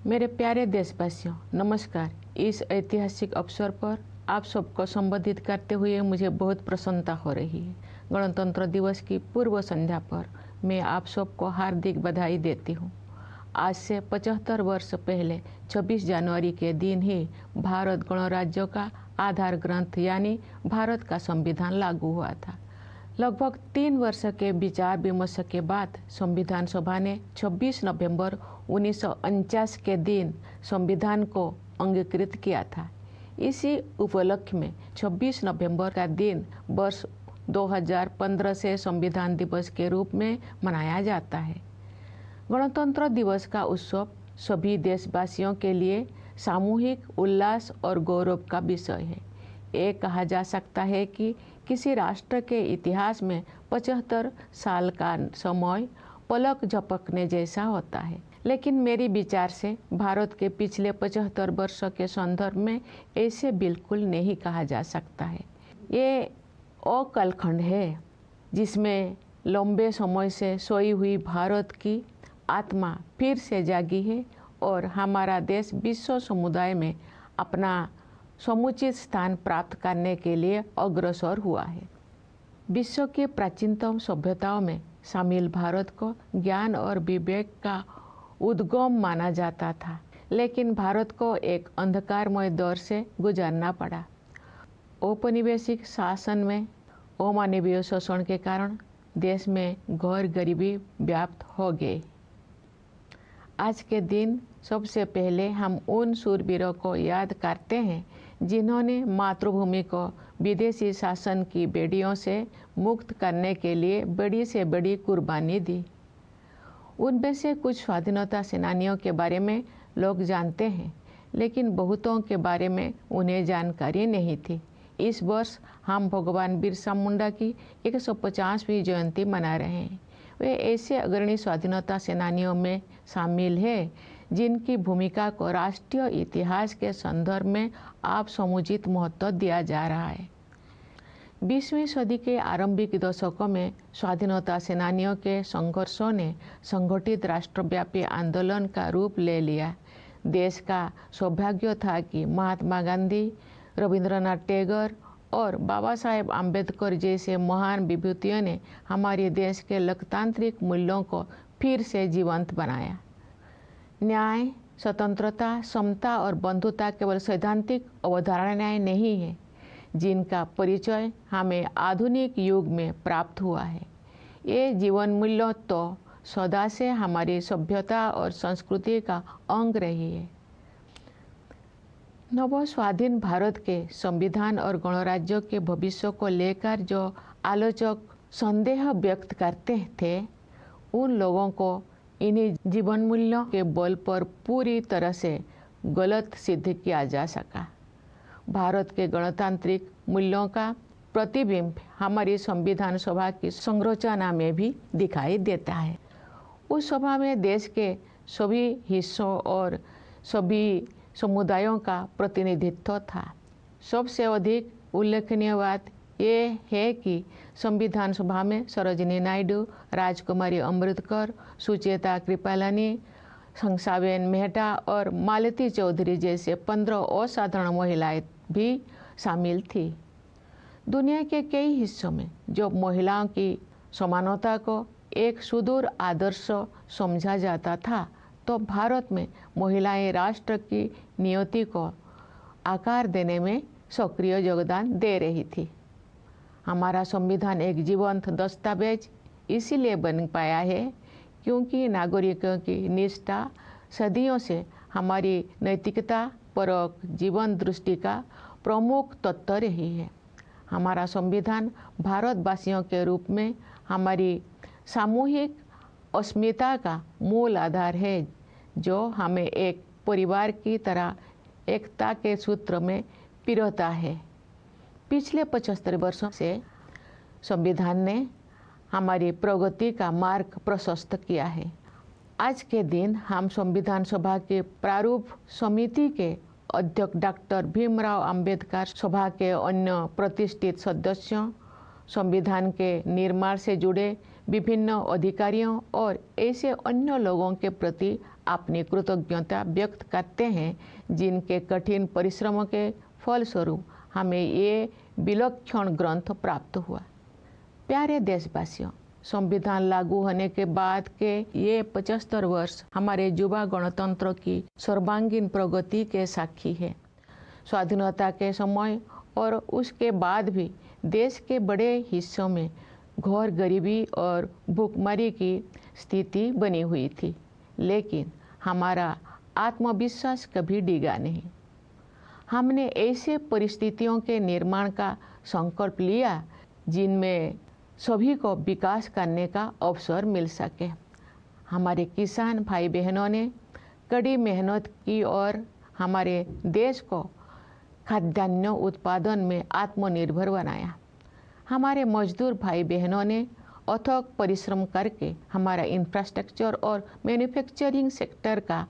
मेरे प्यारे देशवासियों, नमस्कार। इस ऐतिहासिक अवसर पर आप सबको संबोधित करते हुए मुझे बहुत प्रसन्नता हो रही है। गणतंत्र दिवस की पूर्व संध्या पर मैं आप सबको हार्दिक बधाई देती हूँ। आज से 75 वर्ष पहले 26 जनवरी के दिन ही भारत गणराज्य का आधार ग्रंथ यानी भारत का संविधान लागू हुआ था। लगभग 3 वर्ष के विचार विमर्श के बाद संविधान सभा ने 26 नवंबर 1949 के दिन संविधान को अंगीकृत किया था। इसी उपलक्ष्य में 26 नवंबर का दिन वर्ष 2015 से संविधान दिवस के रूप में मनाया जाता है। गणतंत्र दिवस का उत्सव सभी देशवासियों के लिए सामूहिक उल्लास और गौरव का विषय है। ये कहा जा सकता है कि किसी राष्ट्र के इतिहास में 75 साल का समय पलक झपकने जैसा होता है, लेकिन मेरी विचार से भारत के पिछले 75 वर्षों के संदर्भ में ऐसे बिल्कुल नहीं कहा जा सकता है। ये वो कालखंड है जिसमें लंबे समय से सोई हुई भारत की आत्मा फिर से जागी है और हमारा देश विश्व समुदाय में अपना समुचित स्थान प्राप्त करने के लिए अग्रसर हुआ है। विश्व के प्राचीनतम सभ्यताओं में शामिल भारत को ज्ञान और विवेक का उद्गम माना जाता था, लेकिन भारत को एक अंधकारमय दौर से गुजरना पड़ा। औपनिवेशिक शासन में अमानवीय शोषण के कारण देश में घोर गरीबी व्याप्त हो गई। आज के दिन सबसे पहले हम उन शूरवीरों को याद करते हैं जिन्होंने मातृभूमि को विदेशी शासन की बेड़ियों से मुक्त करने के लिए बड़ी से बड़ी कुर्बानी दी। उनमें से कुछ स्वाधीनता सेनानियों के बारे में लोग जानते हैं, लेकिन बहुतों के बारे में उन्हें जानकारी नहीं थी। इस वर्ष हम भगवान बिरसा मुंडा की 150वीं जयंती मना रहे हैं। वे ऐसे अग्रणी स्वाधीनता सेनानियों में शामिल हैं जिनकी भूमिका को राष्ट्रीय इतिहास के संदर्भ में आप समुचित महत्व दिया जा रहा है। 20वीं सदी के आरंभिक दशकों में स्वाधीनता सेनानियों के संघर्षों ने संगठित राष्ट्रव्यापी आंदोलन का रूप ले लिया। देश का सौभाग्य था कि महात्मा गांधी, रविंद्रनाथ टैगोर और बाबा साहेब आम्बेडकर जैसे महान विभूतियों ने हमारे देश के लोकतांत्रिक मूल्यों को फिर से जीवंत बनाया। न्याय, स्वतंत्रता, समता और बंधुता केवल सैद्धांतिक अवधारणाएं नहीं हैं, जिनका परिचय हमें आधुनिक युग में प्राप्त हुआ है। ये जीवन मूल्य तो सदा से हमारी सभ्यता और संस्कृति का अंग रही है। नव स्वाधीन भारत के संविधान और गणराज्य के भविष्य को लेकर जो आलोचक संदेह व्यक्त करते थे, उन लोगों को इन्हीं जीवन मूल्यों के बल पर पूरी तरह से गलत सिद्ध किया जा सका। भारत के गणतांत्रिक मूल्यों का प्रतिबिंब हमारी संविधान सभा की संरचना में भी दिखाई देता है। उस सभा में देश के सभी हिस्सों और सभी समुदायों का प्रतिनिधित्व था। सबसे अधिक उल्लेखनीय बात ये है कि संविधान सभा में सरोजिनी नायडू, राजकुमारी अमृतकर, सुचेता कृपलानी, हंसाबेन मेहता और मालती चौधरी जैसे 15 असाधारण महिलाएं भी शामिल थी। दुनिया के कई हिस्सों में जो महिलाओं की समानता को एक सुदूर आदर्श समझा जाता था, तो भारत में महिलाएं राष्ट्र की नियति को आकार देने में सक्रिय योगदान दे रही थी। हमारा संविधान एक जीवंत दस्तावेज इसीलिए बन पाया है क्योंकि नागरिकों की निष्ठा सदियों से हमारी नैतिकता परक जीवन दृष्टि का प्रमुख तत्व रही है। हमारा संविधान भारतवासियों के रूप में हमारी सामूहिक अस्मिता का मूल आधार है, जो हमें एक परिवार की तरह एकता के सूत्र में पिरोता है। पिछले 75 वर्षों से संविधान ने हमारी प्रगति का मार्ग प्रशस्त किया है। आज के दिन हम संविधान सभा के प्रारूप समिति के अध्यक्ष डॉक्टर भीमराव अंबेडकर, सभा के अन्य प्रतिष्ठित सदस्यों, संविधान के निर्माण से जुड़े विभिन्न अधिकारियों और ऐसे अन्य लोगों के प्रति अपनी कृतज्ञता व्यक्त करते हैं, जिनके कठिन परिश्रमों के फलस्वरूप हमें ये विलक्षण ग्रंथ प्राप्त हुआ। प्यारे देशवासियों, संविधान लागू होने के बाद के ये 75 वर्ष हमारे युवा गणतंत्र की सर्वांगीण प्रगति के साक्षी है। स्वाधीनता के समय और उसके बाद भी देश के बड़े हिस्सों में घोर गरीबी और भूखमरी की स्थिति बनी हुई थी, लेकिन हमारा आत्मविश्वास कभी डिगा नहीं। हमने ऐसे परिस्थितियों के निर्माण का संकल्प लिया जिनमें सभी को विकास करने का अवसर मिल सके। हमारे किसान भाई बहनों ने कड़ी मेहनत की और हमारे देश को खाद्यान्न उत्पादन में आत्मनिर्भर बनाया। हमारे मजदूर भाई बहनों ने अथक परिश्रम करके हमारा इंफ्रास्ट्रक्चर और मैन्युफैक्चरिंग सेक्टर का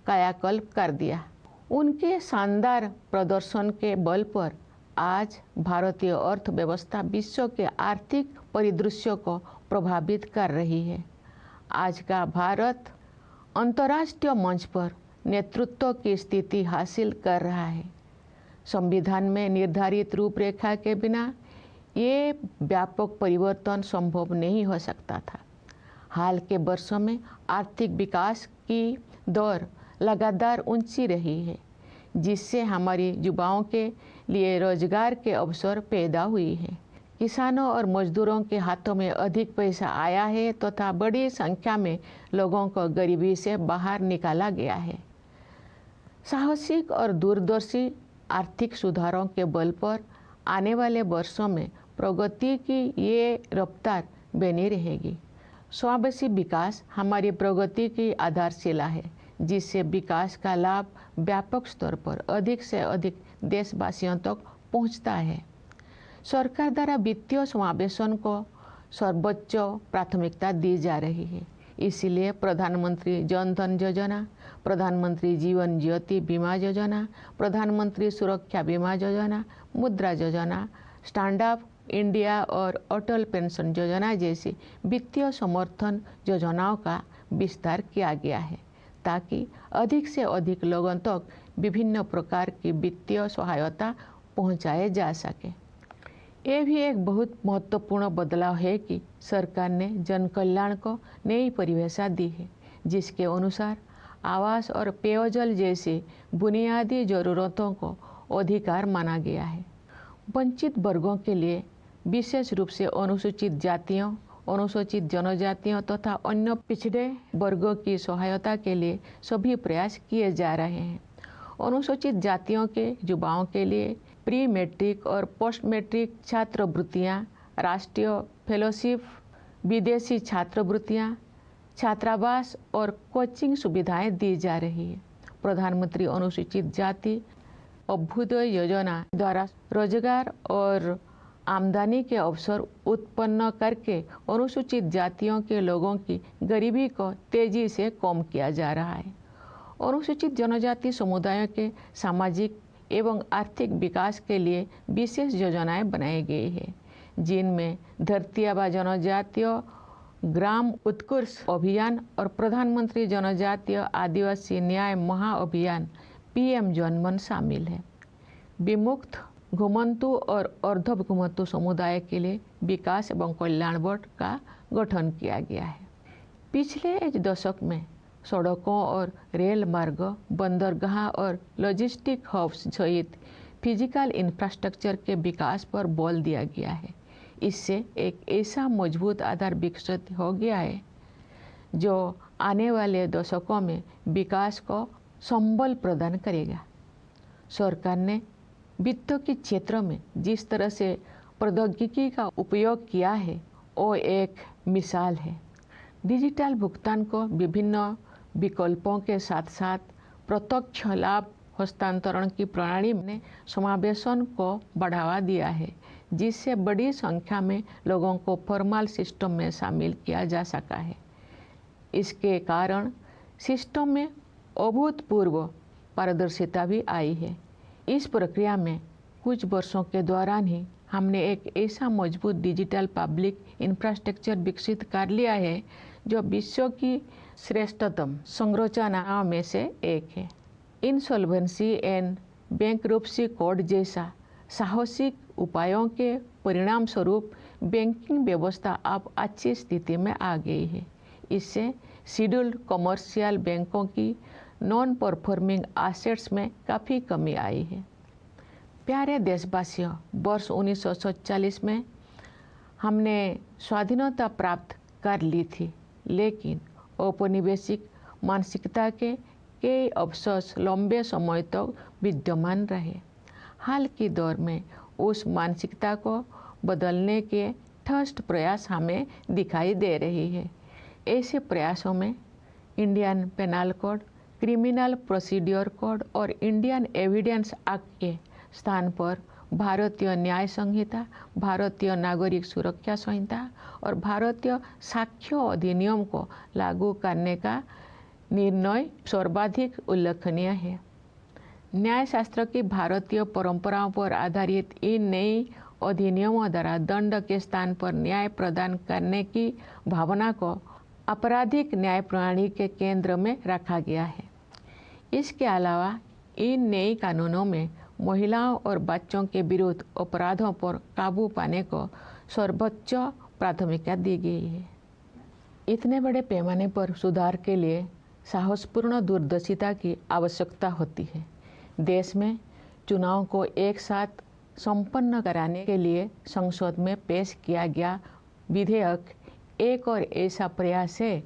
कायाकल्प कर दिया। उनके शानदार प्रदर्शन के बल पर आज भारतीय अर्थव्यवस्था विश्व के आर्थिक परिदृश्य को प्रभावित कर रही है। आज का भारत अंतर्राष्ट्रीय मंच पर नेतृत्व की स्थिति हासिल कर रहा है। संविधान में निर्धारित रूपरेखा के बिना ये व्यापक परिवर्तन संभव नहीं हो सकता था। हाल के वर्षों में आर्थिक विकास की दर लगातार ऊंची रही है, जिससे हमारी युवाओं के लिए रोजगार के अवसर पैदा हुई है। किसानों और मजदूरों के हाथों में अधिक पैसा आया है तथा बड़ी संख्या में लोगों को गरीबी से बाहर निकाला गया है। साहसिक और दूरदर्शी आर्थिक सुधारों के बल पर आने वाले वर्षों में प्रगति की ये रफ्तार बनी रहेगी। समावेशी विकास हमारी प्रगति की आधारशिला है, जिससे विकास का लाभ व्यापक स्तर पर अधिक से अधिक देशवासियों तक पहुंचता है। सरकार द्वारा वित्तीय समावेशन को सर्वोच्च प्राथमिकता दी जा रही है। इसलिए प्रधानमंत्री जन धन योजना, प्रधानमंत्री जीवन ज्योति बीमा योजना, प्रधानमंत्री सुरक्षा बीमा योजना, मुद्रा योजना, स्टैंड अप इंडिया और अटल पेंशन योजना जैसी वित्तीय समर्थन योजनाओं का विस्तार किया गया है, ताकि अधिक से अधिक लोगों तक विभिन्न प्रकार की वित्तीय सहायता पहुंचाए जा सके। ये भी एक बहुत महत्वपूर्ण बदलाव है कि सरकार ने जन कल्याण को नई परिभाषा दी है, जिसके अनुसार आवास और पेयजल जैसी बुनियादी ज़रूरतों को अधिकार माना गया है। वंचित वर्गों के लिए, विशेष रूप से अनुसूचित जातियों, अनुसूचित जनजातियों तथा अन्य पिछड़े वर्गों की सहायता के लिए सभी प्रयास किए जा रहे हैं। अनुसूचित जातियों के युवाओं के लिए प्री मैट्रिक और पोस्ट मैट्रिक छात्रवृत्तियाँ, राष्ट्रीय फेलोशिप, विदेशी छात्रवृत्तियाँ, छात्रावास और कोचिंग सुविधाएं दी जा रही है। प्रधानमंत्री अनुसूचित जाति अभ्युदय योजना द्वारा रोजगार और आमदनी के अवसर उत्पन्न करके अनुसूचित जातियों के लोगों की गरीबी को तेजी से कम किया जा रहा है। अनुसूचित जनजाति समुदायों के सामाजिक एवं आर्थिक विकास के लिए विशेष योजनाएं बनाई गई है, जिनमें धरती आबा जनजातीय ग्राम उत्कर्ष अभियान और प्रधानमंत्री जनजातीय आदिवासी न्याय महाअभियान PM जनमन शामिल है। विमुक्त, घुमंतु और अर्ध घुमंतु समुदाय के लिए विकास एवं कल्याण बोर्ड का गठन किया गया है। पिछले एक दशक में सड़कों और रेल मार्ग, बंदरगाह और लॉजिस्टिक हब्स सहित फिजिकल इंफ्रास्ट्रक्चर के विकास पर बल दिया गया है। इससे एक ऐसा मजबूत आधार विकसित हो गया है जो आने वाले दशकों में विकास को संबल प्रदान करेगा। सरकार ने वित्त के क्षेत्र में जिस तरह से प्रौद्योगिकी का उपयोग किया है, वो एक मिसाल है। डिजिटल भुगतान को विभिन्न विकल्पों के साथ साथ प्रत्यक्ष लाभ हस्तांतरण की प्रणाली ने समावेशन को बढ़ावा दिया है, जिससे बड़ी संख्या में लोगों को फॉर्मल सिस्टम में शामिल किया जा सका है। इसके कारण सिस्टम में अभूतपूर्व पारदर्शिता भी आई है। इस प्रक्रिया में कुछ वर्षों के दौरान ही हमने एक ऐसा मजबूत डिजिटल पब्लिक इंफ्रास्ट्रक्चर विकसित कर लिया है जो विश्व की श्रेष्ठतम संरचनाओं में से एक है। इंसॉल्वेंसी एंड बैंकरप्सी कोड जैसा साहसिक उपायों के परिणाम स्वरूप बैंकिंग व्यवस्था अब अच्छी स्थिति में आ गई है। इससे शेड्यूल्ड कमर्शियल बैंकों की नॉन परफॉर्मिंग एसेट्स में काफ़ी कमी आई है। प्यारे देशवासियों, वर्ष 1947 में हमने स्वाधीनता प्राप्त कर ली थी, लेकिन औपनिवेशिक मानसिकता के कई अवशेष लंबे समय तक विद्यमान रहे। हाल के दौर में उस मानसिकता को बदलने के ठोस प्रयास हमें दिखाई दे रही है। ऐसे प्रयासों में Indian penal code, criminal procedure code और इंडियन एविडेंस एक्ट के स्थान पर भारतीय न्याय संहिता, भारतीय नागरिक सुरक्षा संहिता और भारतीय साक्ष्य अधिनियम को लागू करने का निर्णय सर्वाधिक उल्लेखनीय है। न्यायशास्त्र की भारतीय परंपराओं पर आधारित इन नई अधिनियमों द्वारा दंड के स्थान पर न्याय प्रदान करने की भावना को आपराधिक न्याय प्रणाली के केंद्र में रखा गया है। इसके अलावा इन नए कानूनों में महिलाओं और बच्चों के विरुद्ध अपराधों पर काबू पाने को सर्वोच्च प्राथमिकता दी गई है। इतने बड़े पैमाने पर सुधार के लिए साहसपूर्ण दूरदर्शिता की आवश्यकता होती है। देश में चुनाव को एक साथ संपन्न कराने के लिए संसद में पेश किया गया विधेयक एक और ऐसा प्रयास है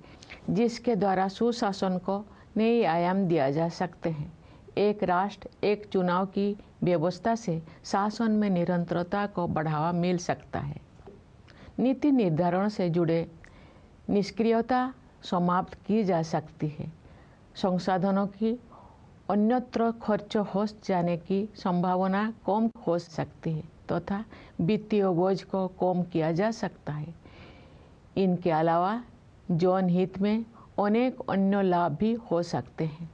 जिसके द्वारा सुशासन को नए आयाम दिया जा सकते हैं। एक राष्ट्र एक चुनाव की व्यवस्था से शासन में निरंतरता को बढ़ावा मिल सकता है। नीति निर्धारण से जुड़े निष्क्रियता समाप्त की जा सकती है। संसाधनों की अन्यत्र खर्च हो जाने की संभावना कम हो सकती है तथा वित्तीय बोझ को कम किया जा सकता है। इनके अलावा जन हित में अनेक अन्य लाभ भी हो सकते हैं।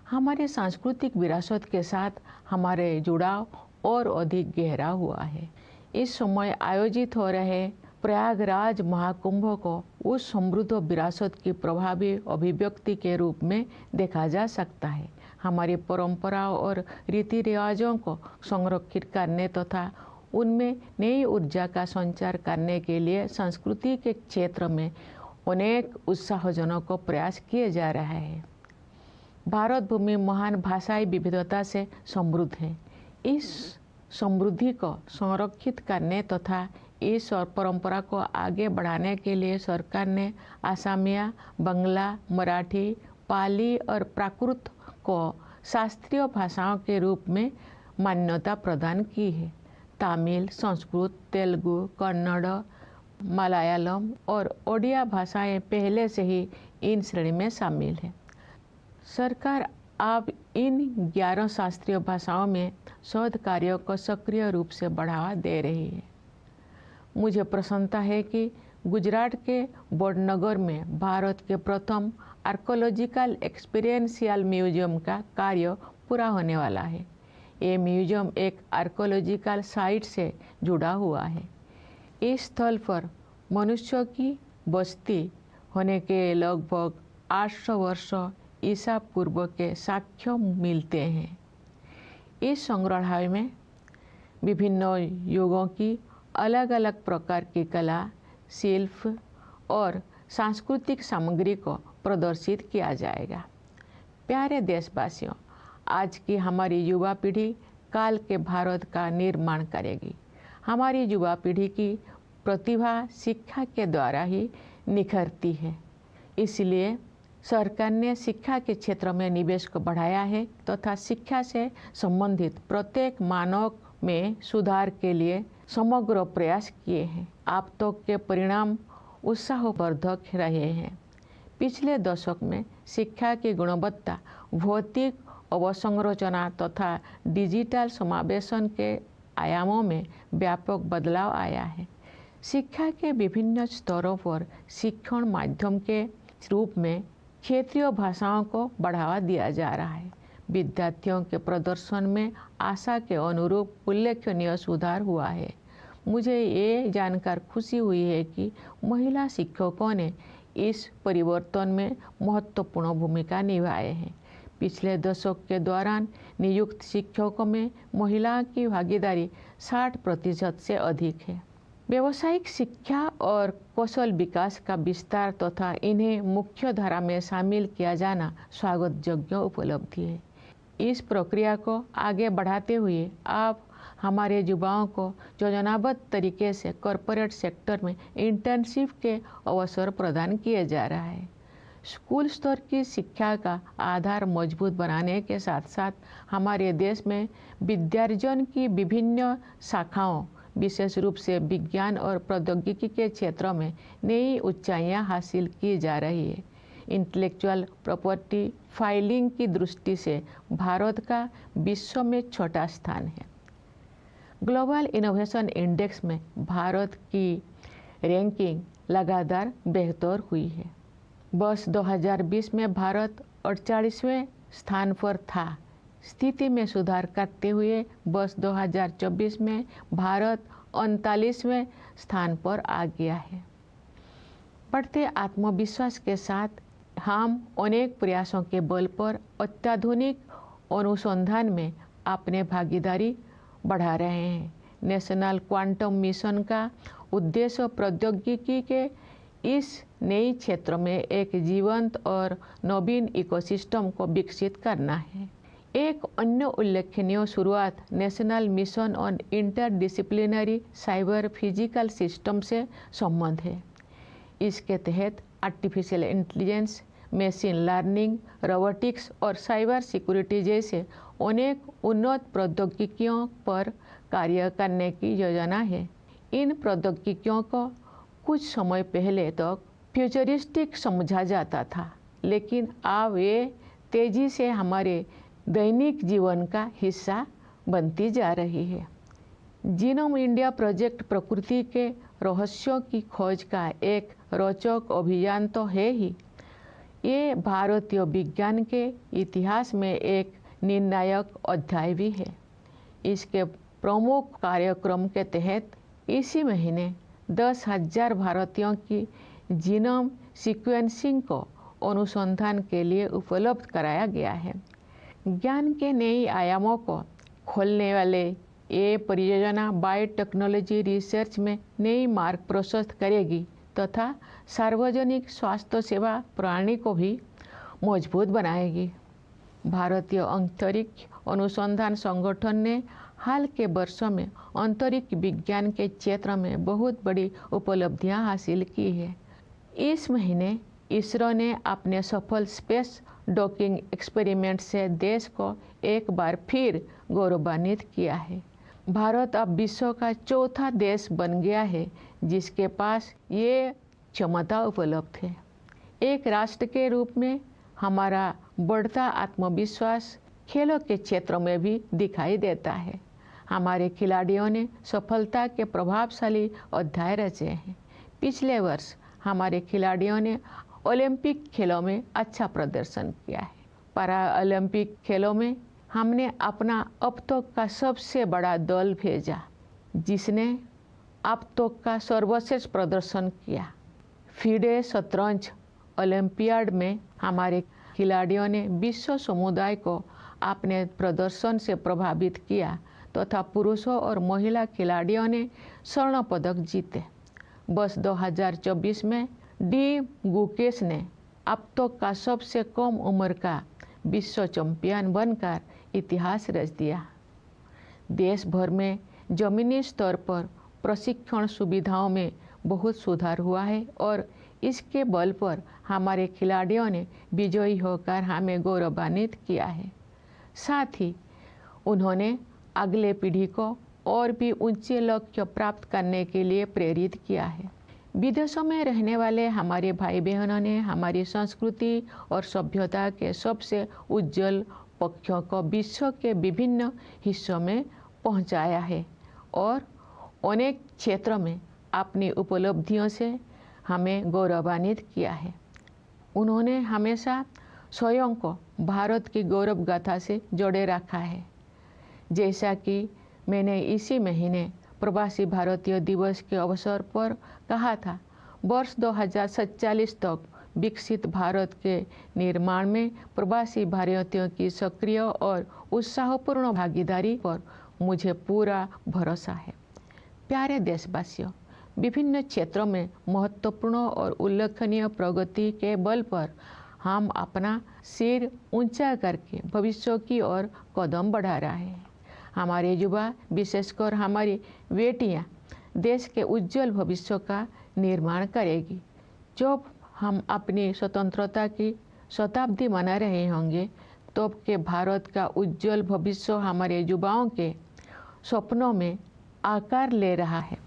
हमारे सांस्कृतिक विरासत के साथ हमारे जुड़ाव और अधिक गहरा हुआ है। इस समय आयोजित हो रहे प्रयागराज महाकुंभ को उस समृद्ध विरासत की प्रभावी अभिव्यक्ति के रूप में देखा जा सकता है। हमारी परंपराओं और रीति रिवाजों को संरक्षित करने तथा उनमें नई ऊर्जा का संचार करने के लिए संस्कृति के क्षेत्र में अनेक उत्साहजनक प्रयास किए जा रहे हैं। भारत भूमि महान भाषाई विविधता से समृद्ध है। इस समृद्धि को संरक्षित करने तथा इस और परंपरा को आगे बढ़ाने के लिए सरकार ने असमिया, बंगला, मराठी, पाली और प्राकृत को शास्त्रीय भाषाओं के रूप में मान्यता प्रदान की है। तमिल, संस्कृत, तेलुगु, कन्नड़, मलयालम और ओडिया भाषाएं पहले से ही इन श्रेणी में शामिल हैं। सरकार अब इन 11 शास्त्रीय भाषाओं में शोध कार्यों को सक्रिय रूप से बढ़ावा दे रही है। मुझे प्रसन्नता है कि गुजरात के वडनगर में भारत के प्रथम आर्कोलॉजिकल एक्सपीरियंशियल म्यूजियम का कार्य पूरा होने वाला है। ये म्यूजियम एक आर्कोलॉजिकल साइट से जुड़ा हुआ है। इस स्थल पर मनुष्यों की बस्ती होने के लगभग 800 वर्ष ईसा पूर्व के साक्ष्य मिलते हैं। इस संग्रहालय में विभिन्न युगों की अलग अलग प्रकार की कला, शिल्प और सांस्कृतिक सामग्री को प्रदर्शित किया जाएगा। प्यारे देशवासियों, आज की हमारी युवा पीढ़ी काल के भारत का निर्माण करेगी। हमारी युवा पीढ़ी की प्रतिभा शिक्षा के द्वारा ही निखरती है। इसलिए सरकार ने शिक्षा के क्षेत्र में निवेश को बढ़ाया है तथा शिक्षा से संबंधित प्रत्येक मानव में सुधार के लिए समग्र प्रयास किए हैं। अब तक के परिणाम उत्साहवर्धक रहे हैं। पिछले दशक में शिक्षा की गुणवत्ता, भौतिक अवसंरचना तथा डिजिटल समावेशन के आयामों में व्यापक बदलाव आया है। शिक्षा के विभिन्न स्तरों पर शिक्षण माध्यम के रूप में क्षेत्रीय भाषाओं को बढ़ावा दिया जा रहा है। विद्यार्थियों के प्रदर्शन में आशा के अनुरूप उल्लेखनीय सुधार हुआ है। मुझे ये जानकर खुशी हुई है कि महिला शिक्षकों ने इस परिवर्तन में महत्वपूर्ण भूमिका निभाए हैं। पिछले दशक के दौरान नियुक्त शिक्षकों में महिलाओं की भागीदारी 60% से अधिक है। व्यावसायिक शिक्षा और कौशल विकास का विस्तार तथा इन्हें मुख्य धारा में शामिल किया जाना स्वागत योग्य उपलब्धि है। इस प्रक्रिया को आगे बढ़ाते हुए आप हमारे युवाओं को योजनाबद्ध तरीके से कॉरपोरेट सेक्टर में इंटर्नशिप के अवसर प्रदान किए जा रहा है। स्कूल स्तर की शिक्षा का आधार मजबूत बनाने के साथ साथ हमारे देश में विद्यार्जन की विभिन्न शाखाओं, विशेष रूप से विज्ञान और प्रौद्योगिकी के क्षेत्रों में नई ऊंचाइयां हासिल की जा रही है। इंटेलेक्चुअल प्रॉपर्टी फाइलिंग की दृष्टि से भारत का विश्व में छोटा स्थान है। ग्लोबल इनोवेशन इंडेक्स में भारत की रैंकिंग लगातार बेहतर हुई है। वर्ष 2020 में भारत 48वें स्थान पर था। स्थिति में सुधार करते हुए वर्ष 2024 में भारत 39वें स्थान पर आ गया है। बढ़ते आत्मविश्वास के साथ हम अनेक प्रयासों के बल पर अत्याधुनिक अनुसंधान में अपने भागीदारी बढ़ा रहे हैं। नेशनल क्वांटम मिशन का उद्देश्य प्रौद्योगिकी के इस नए क्षेत्र में एक जीवंत और नवीन इकोसिस्टम को विकसित करना है। एक अन्य उल्लेखनीय शुरुआत national mission on interdisciplinary cyber physical system से संबंध है। इसके तहत artificial intelligence, machine learning, robotics और साइबर सिक्योरिटी जैसे अनेक उन्नत प्रौद्योगिकियों पर कार्य करने की योजना है। इन प्रौद्योगिकियों को कुछ समय पहले तक फ्यूचरिस्टिक समझा जाता था, लेकिन अब ये तेजी से हमारे दैनिक जीवन का हिस्सा बनती जा रही है। जीनोम इंडिया प्रोजेक्ट प्रकृति के रहस्यों की खोज का एक रोचक अभियान तो है ही, ये भारतीय विज्ञान के इतिहास में एक निर्णायक अध्याय भी है। इसके प्रमुख कार्यक्रम के तहत इसी महीने 10,000 भारतीयों की जीनोम सीक्वेंसिंग को अनुसंधान के लिए उपलब्ध कराया गया है। ज्ञान के नए आयामों को खोलने वाले ये परियोजना बायोटेक्नोलॉजी रिसर्च में नई मार्ग प्रशस्त करेगी तथा सार्वजनिक स्वास्थ्य सेवा प्रणाली को भी मजबूत बनाएगी। भारतीय अंतरिक्ष अनुसंधान संगठन ने हाल के वर्षों में अंतरिक्ष विज्ञान के क्षेत्र में बहुत बड़ी उपलब्धियां हासिल की है। इस महीने इसरो ने अपने सफल स्पेस डॉकिंग एक्सपेरिमेंट से देश को एक बार फिर गौरवान्वित किया है। भारत अब विश्व का चौथा देश बन गया है जिसके पास ये क्षमता उपलब्ध है। एक राष्ट्र के रूप में हमारा बढ़ता आत्मविश्वास खेलों के क्षेत्र में भी दिखाई देता है। हमारे खिलाड़ियों ने सफलता के प्रभावशाली अध्याय रचे हैं। पिछले वर्ष हमारे खिलाड़ियों ने ओलंपिक खेलों में अच्छा प्रदर्शन किया है। पैरा ओलंपिक खेलों में हमने अपना अब तक का सबसे बड़ा दल भेजा जिसने अब तक का सर्वश्रेष्ठ प्रदर्शन किया। फीडे शतरंज ओलंपियाड में हमारे खिलाड़ियों ने विश्व समुदाय को अपने प्रदर्शन से प्रभावित किया तथा पुरुषों और महिला खिलाड़ियों ने स्वर्ण पदक जीते। वर्ष 2024 में डी गुकेश ने अब तक का सबसे कम उम्र का विश्व चैंपियन बनकर इतिहास रच दिया। देश भर में जमीनी स्तर पर प्रशिक्षण सुविधाओं में बहुत सुधार हुआ है और इसके बल पर हमारे खिलाड़ियों ने विजयी होकर हमें गौरवान्वित किया है। साथ ही उन्होंने अगले पीढ़ी को और भी ऊंचे लक्ष्य प्राप्त करने के लिए प्रेरित किया है। विदेशों में रहने वाले हमारे भाई बहनों ने हमारी संस्कृति और सभ्यता के सबसे उज्जवल पक्षों को विश्व के विभिन्न हिस्सों में पहुंचाया है और अनेक क्षेत्रों में अपनी उपलब्धियों से हमें गौरवान्वित किया है। उन्होंने हमेशा स्वयं को भारत की गौरव गाथा से जोड़े रखा है। जैसा कि मैंने इसी महीने प्रवासी भारतीय दिवस के अवसर पर कहा था, वर्ष 2047 तक विकसित भारत के निर्माण में प्रवासी भारतीयों की सक्रिय और उत्साहपूर्ण भागीदारी पर मुझे पूरा भरोसा है। प्यारे देशवासियों, विभिन्न क्षेत्रों में महत्वपूर्ण और उल्लेखनीय प्रगति के बल पर हम अपना सिर ऊंचा करके भविष्य की ओर कदम बढ़ा रहे हैं। हमारे युवा, विशेषकर हमारी बेटियां, देश के उज्जवल भविष्य का निर्माण करेगी। जब हम अपनी स्वतंत्रता की शताब्दी मना रहे होंगे, तब के भारत का उज्जवल भविष्य हमारे युवाओं के सपनों में आकार ले रहा है।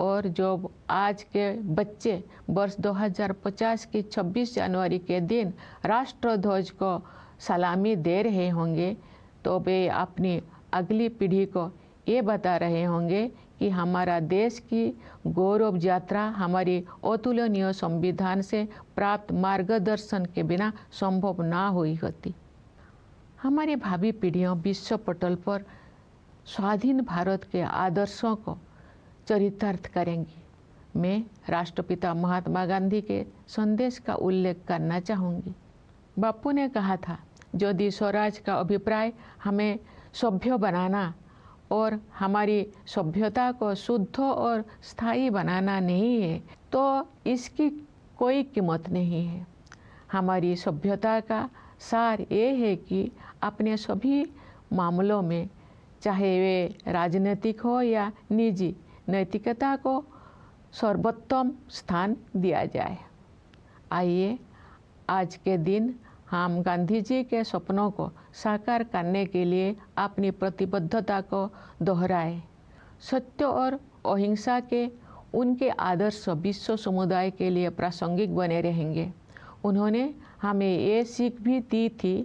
और जब आज के बच्चे वर्ष 2050 की 26 जनवरी के दिन राष्ट्रध्वज को सलामी दे रहे होंगे, तो वे अपनी अगली पीढ़ी को ये बता रहे होंगे कि हमारा देश की गौरव यात्रा हमारी अतुलनीय संविधान से प्राप्त मार्गदर्शन के बिना संभव ना हुई होती। हमारी भावी पीढ़ियां विश्व पटल पर स्वाधीन भारत के आदर्शों को चरितार्थ करेंगी। मैं राष्ट्रपिता महात्मा गांधी के संदेश का उल्लेख करना चाहूँगी। बापू ने कहा था, यदि स्वराज का अभिप्राय हमें सभ्य बनाना और हमारी सभ्यता को शुद्ध और स्थायी बनाना नहीं है, तो इसकी कोई कीमत नहीं है। हमारी सभ्यता का सार ये है कि अपने सभी मामलों में, चाहे वे राजनीतिक हो या निजी, नैतिकता को सर्वोत्तम स्थान दिया जाए। आइए आज के दिन हम गांधी जी के सपनों को साकार करने के लिए अपनी प्रतिबद्धता को दोहराएं। सत्य और अहिंसा के उनके आदर्श विश्व समुदाय के लिए प्रासंगिक बने रहेंगे। उन्होंने हमें ये सीख भी दी थी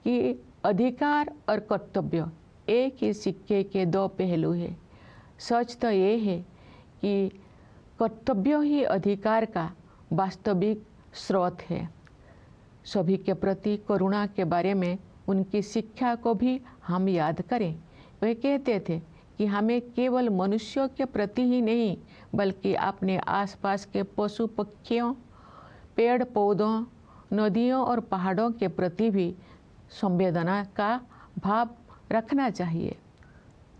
कि अधिकार और कर्तव्य एक ही सिक्के के दो पहलू हैं। सच तो ये है कि कर्तव्य ही अधिकार का वास्तविक स्रोत है। सभी के प्रति करुणा के बारे में उनकी शिक्षा को भी हम याद करें। वे कहते थे कि हमें केवल मनुष्यों के प्रति ही नहीं, बल्कि अपने आसपास के पशु पक्षियों, पेड़ पौधों, नदियों और पहाड़ों के प्रति भी संवेदना का भाव रखना चाहिए।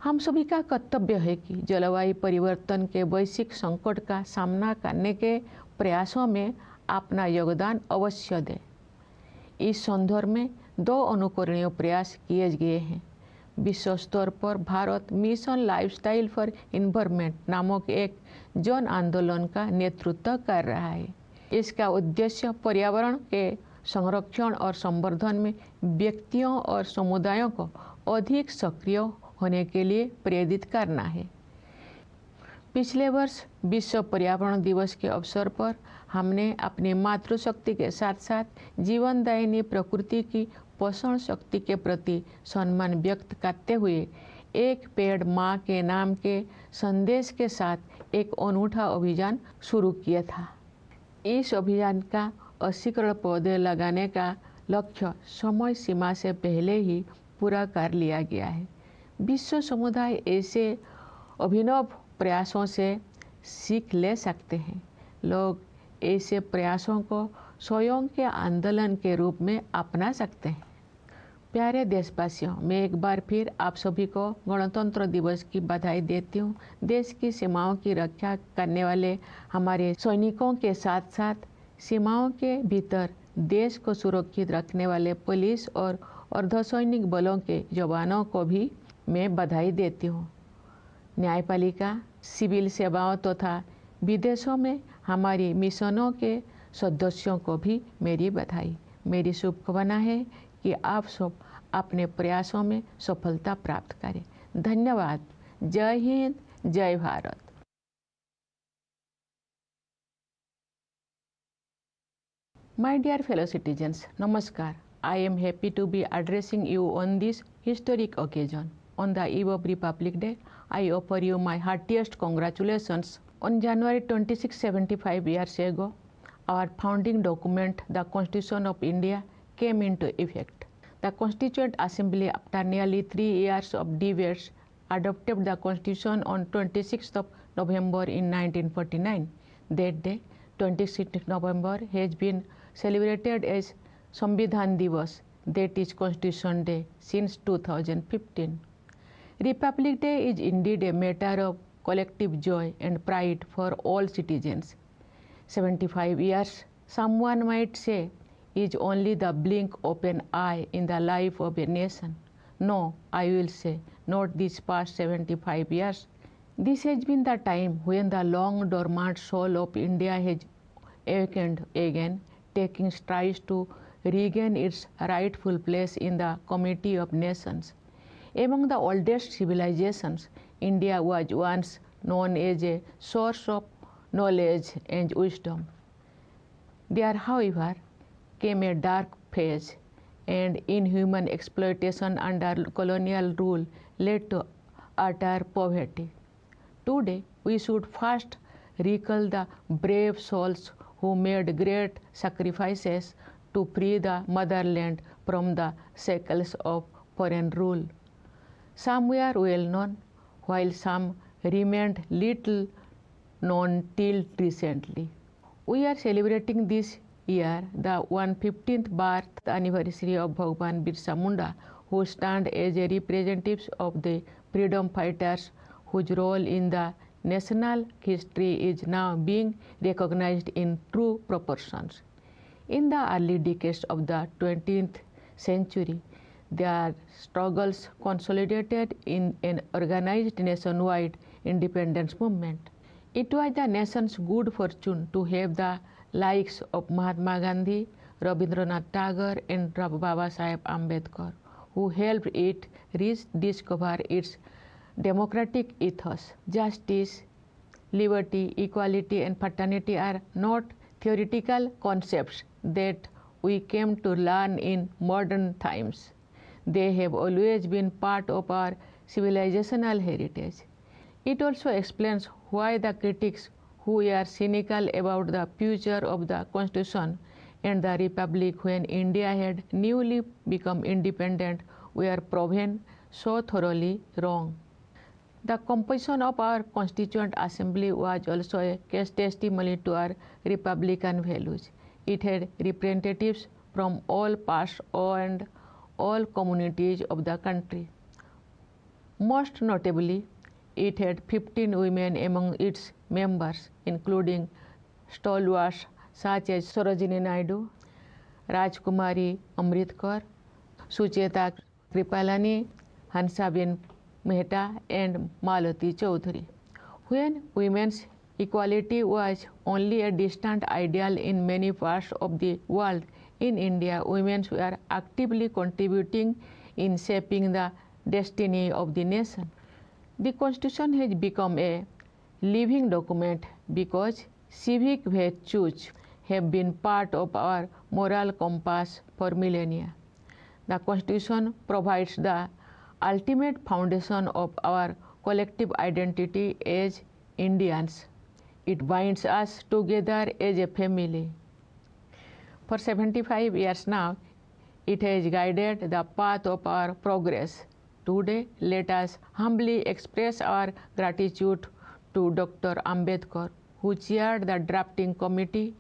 हम सभी का कर्तव्य है कि जलवायु परिवर्तन के वैश्विक संकट का सामना करने के प्रयासों में अपना योगदान अवश्य दें। इस संदर्भ में 2 अनुकरणीय प्रयास किए गए हैं। विश्व स्तर पर Bharat mission lifestyle for environment नामक एक जन आंदोलन का नेतृत्व कर रहा है। इसका उद्देश्य पर्यावरण के संरक्षण और संवर्धन में व्यक्तियों और समुदायों को अधिक सक्रिय होने के लिए प्रेरित करना है। पिछले वर्ष विश्व पर्यावरण दिवस के अवसर पर हमने अपनी मातृशक्ति के साथ साथ जीवनदायिनी प्रकृति की पोषण शक्ति के प्रति सम्मान व्यक्त करते हुए एक पेड़ माँ के नाम के संदेश के साथ एक अनूठा अभियान शुरू किया था। इस अभियान का 80 करोड़ पौधे लगाने का लक्ष्य समय सीमा से पहले ही पूरा कर लिया गया है। विश्व समुदाय ऐसे अभिनव प्रयासों से सीख ले सकते हैं। लोग ऐसे प्रयासों को स्वयं के आंदोलन के रूप में अपना सकते हैं। प्यारे देशवासियों, मैं एक बार फिर आप सभी को गणतंत्र दिवस की बधाई देती हूँ। देश की सीमाओं की रक्षा करने वाले हमारे सैनिकों के साथ साथ सीमाओं के भीतर देश को सुरक्षित रखने वाले पुलिस और अर्धसैनिक बलों के जवानों को भी मैं बधाई देती हूँ। न्यायपालिका, सिविल सेवाओं तथा विदेशों में हमारी मिशनों के सदस्यों को भी मेरी बधाई। मेरी शुभकामना है कि आप सब अपने प्रयासों में सफलता प्राप्त करें। धन्यवाद। जय हिंद, जय Bharat. My dear fellow citizens, Namaskar. I am happy to be addressing you on this historic occasion. On the eve of Republic Day, I offer you my heartiest congratulations. On January 26, 75 years ago, our founding document, the Constitution of India, came into effect. The Constituent Assembly, after nearly 3 years of debates, adopted the Constitution on 26th of November in 1949. That day, 26 November has been celebrated as Samvidhan Divas, that is Constitution Day, since 2015. Republic Day is indeed a matter of collective joy and pride for all citizens. 75 years, someone might say, is only the blink of an eye in the life of a nation. No, I will say, not these past 75 years. This has been the time when the long dormant soul of India has awakened again, taking strides to regain its rightful place in the community of nations. Among the oldest civilizations, India was once known as a source of knowledge and wisdom. There, however, came a dark phase, and inhuman exploitation under colonial rule led to utter poverty. Today, we should first recall the brave souls who made great sacrifices to free the motherland from the shackles of foreign rule. Some were well known, while some remained little known till recently. We are celebrating this year the 115th birth anniversary of Bhagwan Birsa Munda, who stand as a representatives of the freedom fighters whose role in the national history is now being recognized in true proportions. In the early decades of the 20th century, their struggles consolidated in an organized nationwide independence movement. It was the nation's good fortune to have the likes of Mahatma Gandhi, Rabindranath Tagore, and Baba Saheb Ambedkar, who helped it rediscover its democratic ethos. Justice, liberty, equality, and fraternity are not theoretical concepts that we came to learn in modern times. They have always been part of our civilizational heritage. It also explains why the critics who are cynical about the future of the Constitution and the Republic when India had newly become independent were proven so thoroughly wrong. The composition of our Constituent Assembly was also a case testimony to our republican values. It had representatives from all parts and all communities of the country. Most notably, it had 15 women among its members, including stalwarts such as Sarojini Naidu, Rajkumari Amritkar, Sucheta Kripalani, Hansaben Mehta, and Malati Chaudhary. When women's equality was only a distant ideal in many parts of the world, in India, women were actively contributing in shaping the destiny of the nation. The Constitution has become a living document because civic virtues have been part of our moral compass for millennia. The Constitution provides the ultimate foundation of our collective identity as Indians. It binds us together as a family. For 75 years now, it has guided the path of our progress. Today, let us humbly express our gratitude to Dr. Ambedkar, who chaired the drafting committee,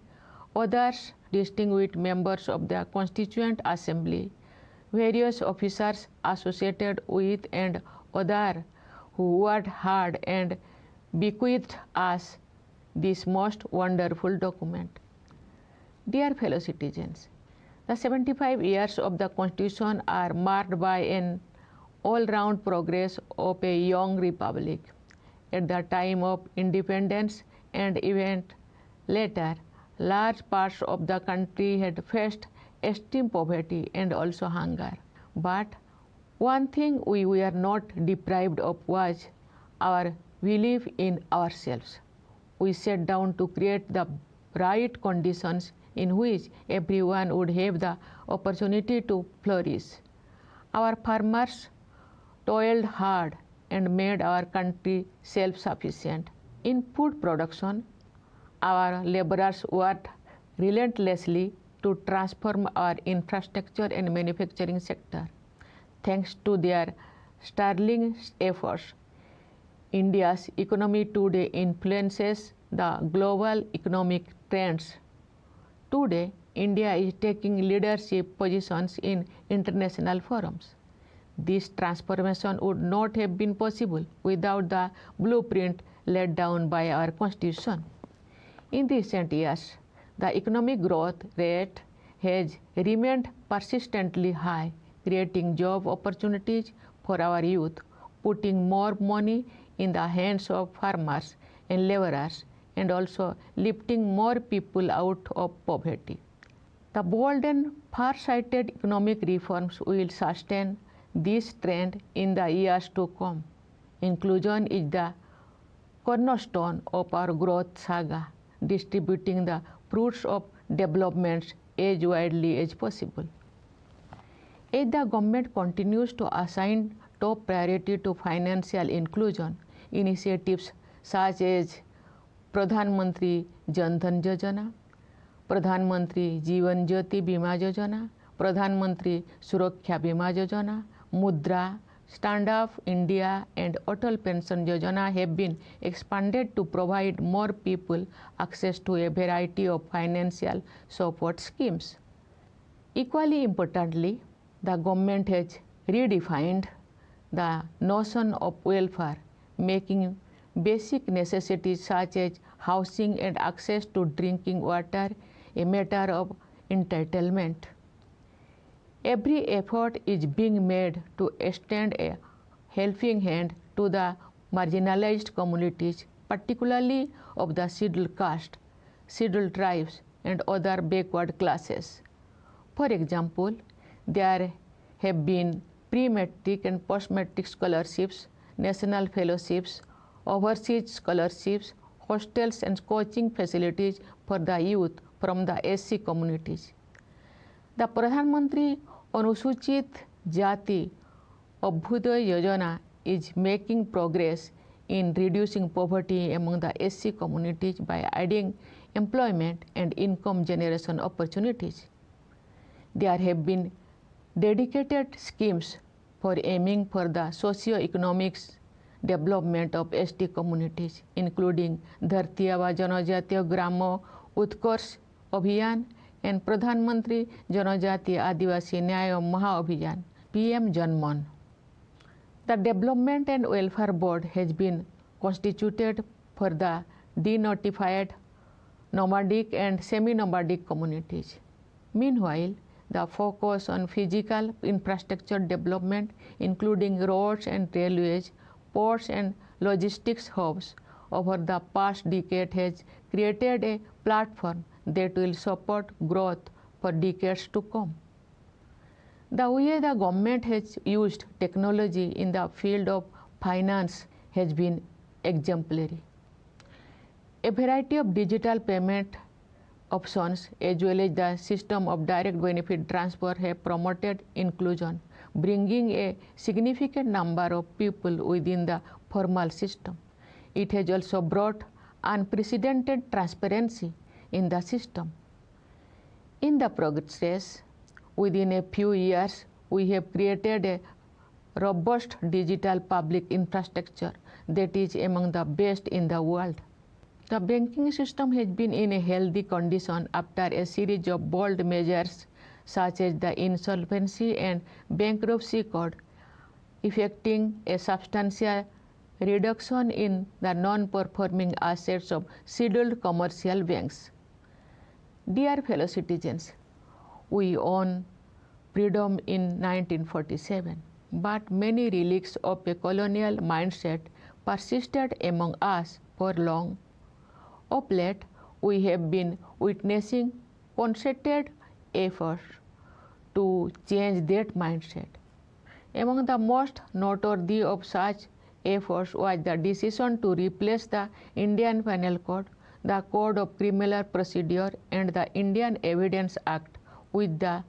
others distinguished members of the Constituent Assembly, various officers associated with, and others who worked hard and bequeathed us this most wonderful document. Dear fellow citizens, the 75 years of the Constitution are marked by an all-round progress of a young republic. At the time of independence and even later, large parts of the country had faced extreme poverty and also hunger. But one thing we were not deprived of was our belief in ourselves. We sat down to create the right conditions in which everyone would have the opportunity to flourish. Our farmers toiled hard and made our country self-sufficient. In food production, our laborers worked relentlessly to transform our infrastructure and manufacturing sector. Thanks to their sterling efforts, India's economy today influences the global economic trends. Today, India is taking leadership positions in international forums. This transformation would not have been possible without the blueprint laid down by our Constitution. In recent years, the economic growth rate has remained persistently high, creating job opportunities for our youth, putting more money in the hands of farmers and laborers, and also lifting more people out of poverty. The bold and far-sighted economic reforms will sustain this trend in the years to come. Inclusion is the cornerstone of our growth saga, distributing the fruits of developments as widely as possible. As the government continues to assign top priority to financial inclusion, initiatives such as Pradhan Mantri Jan Dhan Yojana, Pradhan Mantri Jeevan Jyoti Bima Yojana, Pradhan Mantri Suraksha Bima Yojana, Mudra, Stand Up India and Atal Pension Yojana have been expanded to provide more people access to a variety of financial support schemes. Equally importantly, the government has redefined the notion of welfare, making basic necessities such as housing and access to drinking water a matter of entitlement. Every effort is being made to extend a helping hand to the marginalized communities, particularly of the scheduled caste, scheduled tribes, and other backward classes. For example, there have been pre-matric and post-matric scholarships, national fellowships, overseas scholarships, hostels and coaching facilities for the youth from the SC communities. The Pradhan Mantri Anusuchit Jati Abhyuday Yojana is making progress in reducing poverty among the SC communities by adding employment and income generation opportunities. There have been dedicated schemes for aiming for the socio-economic development of ST communities, including Dharti Aaba Janajatiya Gramo Utkarsh Abhiyan and Pradhan Mantri Janajati Adivasi Nyaya Maha-Abhiyan, PM Janman. The Development and Welfare Board has been constituted for the denotified nomadic and semi-nomadic communities. Meanwhile, the focus on physical infrastructure development, including roads and railways, ports and logistics hubs, over the past decade has created a platform that will support growth for decades to come. The way the government has used technology in the field of finance has been exemplary. A variety of digital payment options as well as the system of direct benefit transfer have promoted inclusion, bringing a significant number of people within the formal system. It has also brought unprecedented transparency in the system. In the process, within a few years, we have created a robust digital public infrastructure that is among the best in the world. The banking system has been in a healthy condition after a series of bold measures such as the Insolvency and Bankruptcy Code, effecting a substantial reduction in the non-performing assets of scheduled commercial banks. Dear fellow citizens, we own freedom in 1947, but many relics of a colonial mindset persisted among us for long. Of late, we have been witnessing concerted efforts to change that mindset. Among the most noteworthy of such efforts was the decision to replace the Indian Penal Code, the Code of Criminal Procedure, and the Indian Evidence Act with the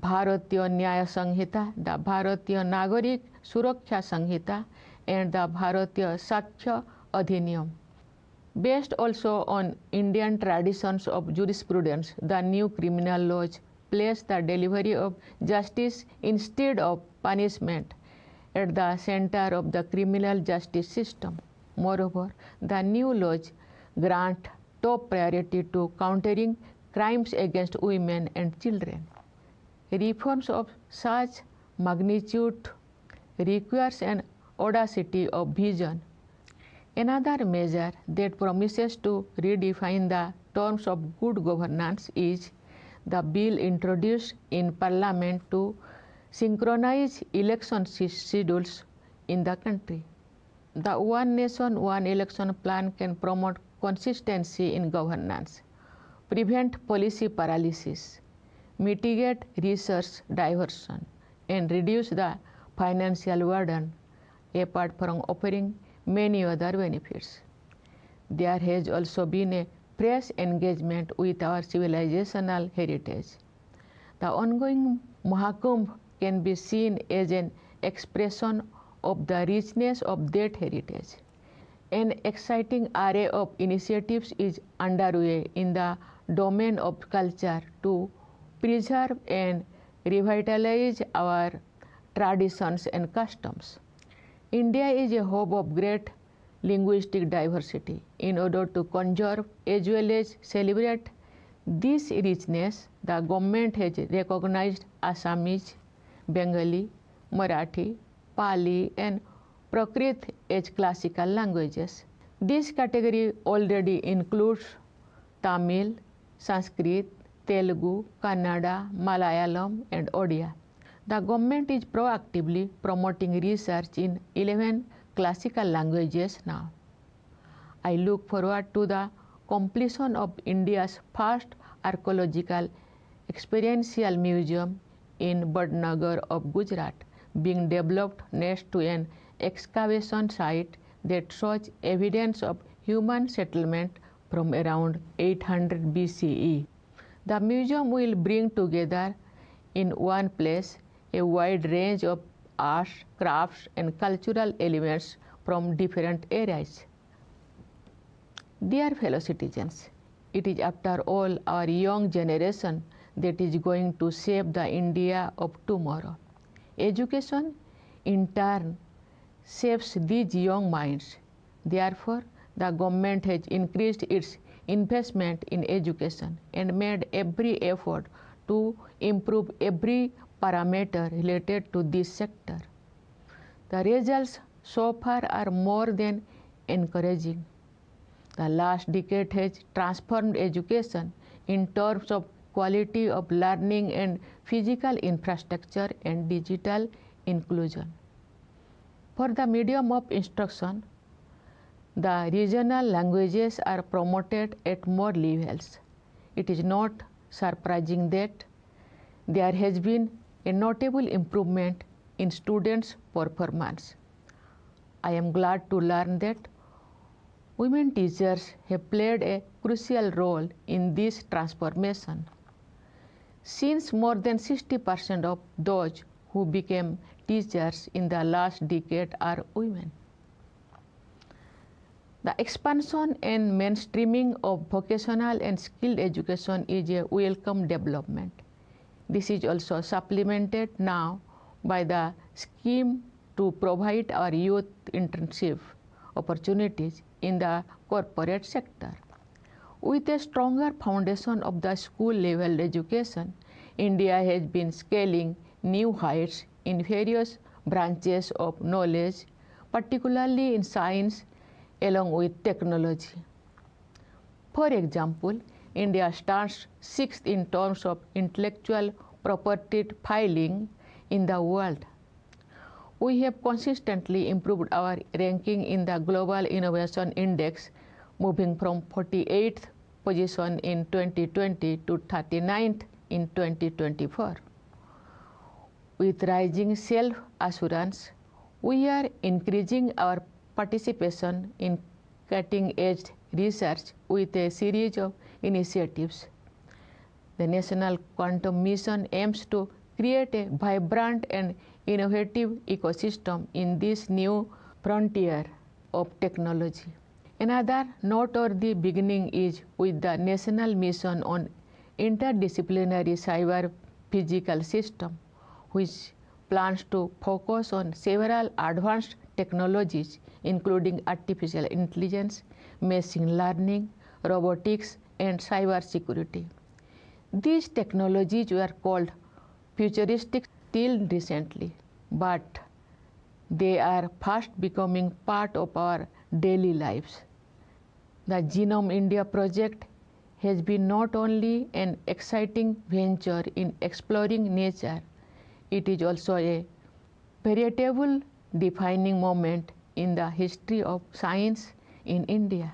Bharatiya Nyaya Sanhita, the Bharatiya Nagarik Suraksha Sanhita, and the Bharatiya Sakshya Adhiniyam. Based also on Indian traditions of jurisprudence, the new criminal laws place the delivery of justice instead of punishment at the center of the criminal justice system. Moreover, the new laws grant top priority to countering crimes against women and children. Reforms of such magnitude requires an audacity of vision. Another measure that promises to redefine the terms of good governance is the bill introduced in Parliament to synchronize election schedules in the country. The One Nation, One Election plan can promote consistency in governance, prevent policy paralysis, mitigate resource diversion, and reduce the financial burden, apart from offering many other benefits. There has also been a fresh engagement with our civilizational heritage. The ongoing Mahakumbh can be seen as an expression of the richness of that heritage. An exciting array of initiatives is underway in the domain of culture to preserve and revitalize our traditions and customs. India is a hub of great linguistic diversity. In order to conserve as well as celebrate this richness, the government has recognized Assamese, Bengali, Marathi, Pali, and Prakrit as classical languages. This category already includes Tamil, Sanskrit, Telugu, Kannada, Malayalam, and Odia. The government is proactively promoting research in 11 classical languages now. I look forward to the completion of India's first archaeological experiential museum in Badnagar of Gujarat, being developed next to an excavation site that shows evidence of human settlement from around 800 BCE. The museum will bring together in one place a wide range of arts, crafts, and cultural elements from different eras. Dear fellow citizens, it is after all our young generation that is going to shape the India of tomorrow. Education, in turn, shapes these young minds. Therefore, the government has increased its investment in education and made every effort to improve every parameter related to this sector. The results so far are more than encouraging. The last decade has transformed education in terms of quality of learning and physical infrastructure and digital inclusion. For the medium of instruction, the regional languages are promoted at more levels. It is not surprising that there has been a notable improvement in students' performance. I am glad to learn that women teachers have played a crucial role in this transformation, since more than 60% of those who became teachers in the last decade are women. The expansion and mainstreaming of vocational and skilled education is a welcome development. This is also supplemented now by the scheme to provide our youth internship opportunities in the corporate sector. With a stronger foundation of the school level education, India has been scaling new heights in various branches of knowledge, particularly in science along with technology. For example, India stands sixth in terms of intellectual property filing in the world. We have consistently improved our ranking in the Global Innovation Index, moving from 48th position in 2020 to 39th in 2024. With rising self-assurance, we are increasing our participation in cutting-edge research with a series of initiatives. The National Quantum Mission aims to create a vibrant and innovative ecosystem in this new frontier of technology. Another noteworthy beginning is with the National Mission on Interdisciplinary Cyber Physical System, which plans to focus on several advanced technologies including artificial intelligence, machine learning, robotics, and cybersecurity. These technologies were called futuristic till recently, but they are fast becoming part of our daily lives. The Genome India project has been not only an exciting venture in exploring nature, it is also a veritable defining moment in the history of science in India.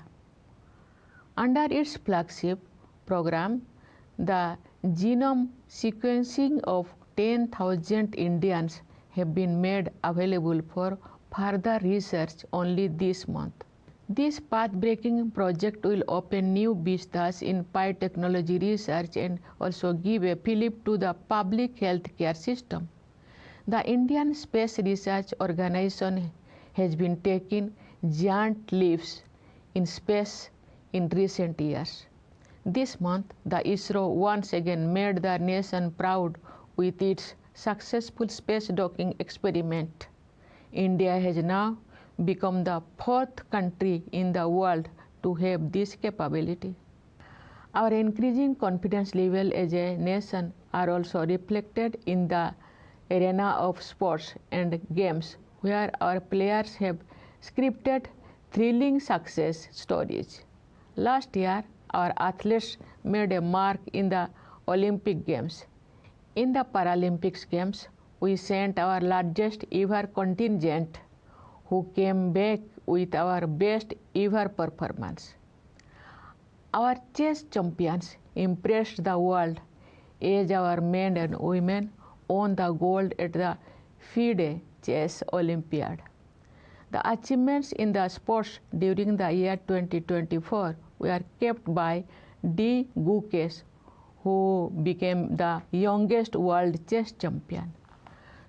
Under its flagship program, the genome sequencing of 10,000 Indians have been made available for further research only this month. This path-breaking project will open new vistas in biotechnology research and also give a fillip to the public health care system. The Indian Space Research Organization has been taking giant leaps in space in recent years. This month, the ISRO once again made the nation proud with its successful space docking experiment. India has now become the fourth country in the world to have this capability. Our increasing confidence level as a nation are also reflected in the arena of sports and games, where our players have scripted thrilling success stories. Last year, our athletes made a mark in the Olympic Games. In the Paralympics Games, we sent our largest ever contingent, who came back with our best ever performance. Our chess champions impressed the world as our men and women won the gold at the FIDE Chess Olympiad. The achievements in the sports during the year 2024 were kept by D. Gukesh, who became the youngest world chess champion.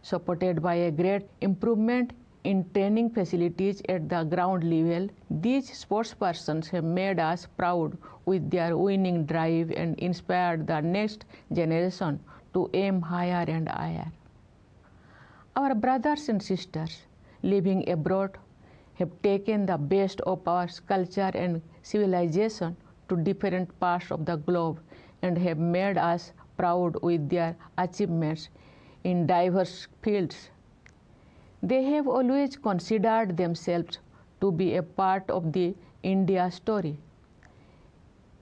Supported by a great improvement in training facilities at the ground level, these sportspersons have made us proud with their winning drive and inspired the next generation to aim higher and higher. Our brothers and sisters living abroad have taken the best of our culture and civilization to different parts of the globe and have made us proud with their achievements in diverse fields. They have always considered themselves to be a part of the India story.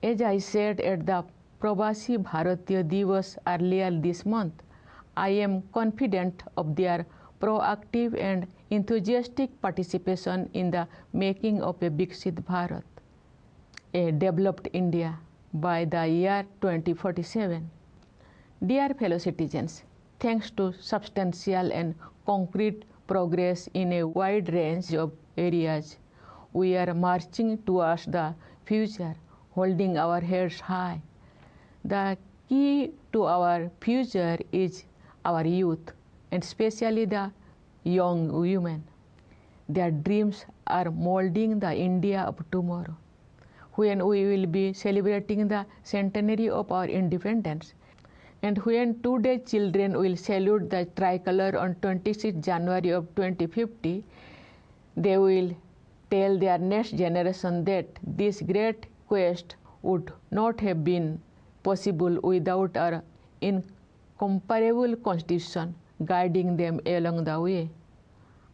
As I said at the Pravasi Bharatiya Divas earlier this month, I am confident of their proactive and enthusiastic participation in the making of a Viksit Bharat, a developed India, by the year 2047. Dear fellow citizens, thanks to substantial and concrete progress in a wide range of areas, we are marching towards the future, holding our heads high. The key to our future is our youth, and especially the young women. Their dreams are molding the India of tomorrow, when we will be celebrating the centenary of our independence, and when today's children will salute the tricolor on 26 January of 2050, they will tell their next generation that this great quest would not have been possible without our incomparable constitution guiding them along the way.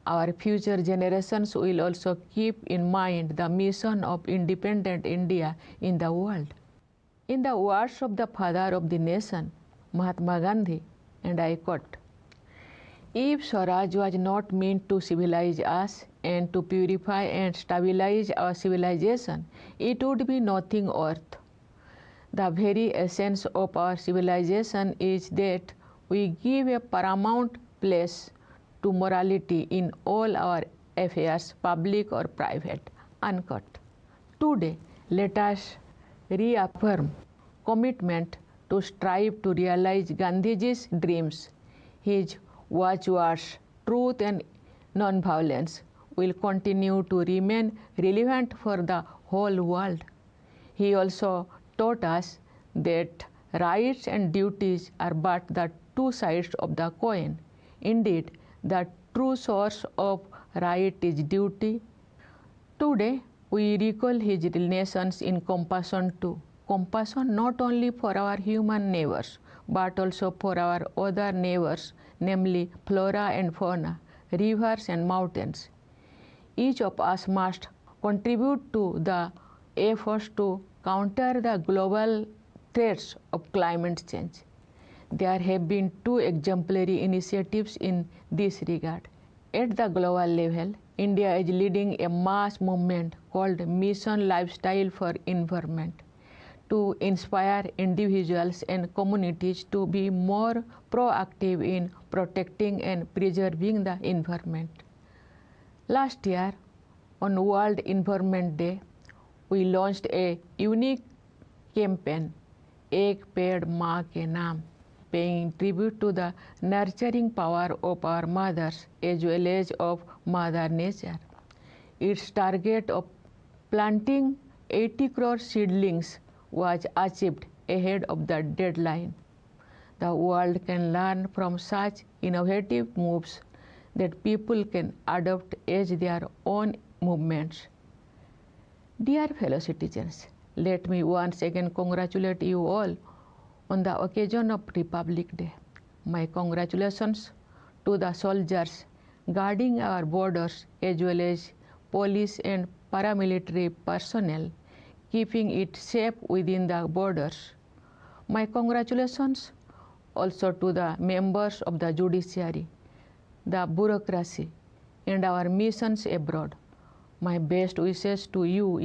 Our future generations will also keep in mind the mission of independent India in the world. In the words of the father of the nation, Mahatma Gandhi, and I quote, "If Swaraj was not meant to civilize us and to purify and stabilize our civilization, it would be nothing worth. The very essence of our civilization is that we give a paramount place to morality in all our affairs, public or private." Unquote. Today, let us reaffirm commitment to strive to realize Gandhiji's dreams. His watchwords, truth and non-violence, will continue to remain relevant for the whole world. He also taught us that rights and duties are but the two sides of the coin. Indeed, the true source of right is duty. Today, We recall his relations in compassion too. Compassion not only for our human neighbors, but also for our other neighbors, namely flora and fauna, rivers and mountains. Each of us must contribute to the efforts to counter the global threats of climate change. There have been two exemplary initiatives in this regard. At the global level, India is leading a mass movement called Mission Lifestyle for Environment to inspire individuals and communities to be more proactive in protecting and preserving the environment. Last year, on World Environment Day, we launched a unique campaign, Ek Ped Maa Ke Naam, paying tribute to the nurturing power of our mothers as well as of Mother Nature. Its target of planting 80 crore seedlings was achieved ahead of the deadline. The world can learn from such innovative moves that people can adopt as their own movements. Dear fellow citizens, let me once again congratulate you all on the occasion of Republic Day. My congratulations to the soldiers guarding our borders as well as police and paramilitary personnel keeping it safe within the borders. My congratulations also to the members of the judiciary, the bureaucracy, and our missions abroad. My best wishes to you in